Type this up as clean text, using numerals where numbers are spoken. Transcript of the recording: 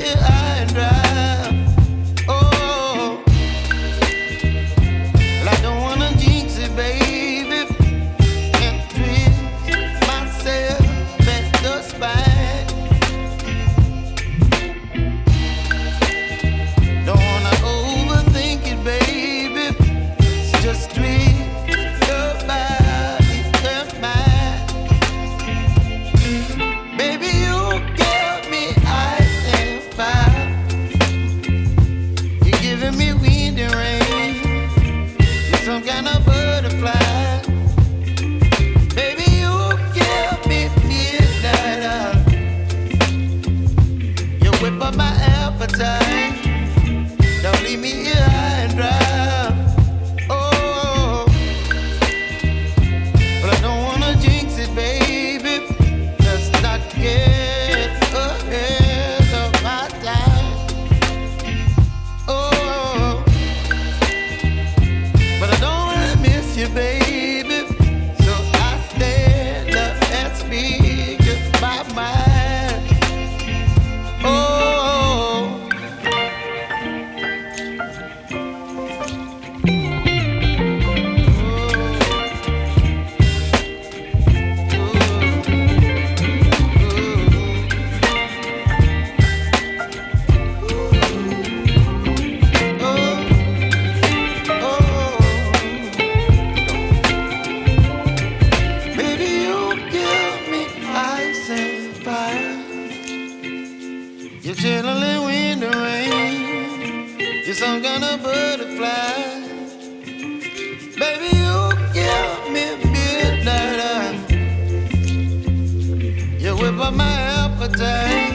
here high and dry. Oh, well, I don't wanna jinx it, baby, and twist myself at the spine. Don't wanna overthink it, baby. It's just twist your body and mine. Baby, you give me ice and fire. You're giving me wind and rain. You're some kind of butterfly. Baby, you give me midnight. You whip up my appetite. Don't leave me here high and dry. Oh, but I don't wanna jinx it, baby. Let's not get ahead of my time. Oh, but I don't wanna miss you, baby. So I stand up and speak my mind. Oh. Baby, you give me ice and fire. You're chilling wind and rain. You're some kind of butterfly. Baby, you give me midnight. You whip up my appetite.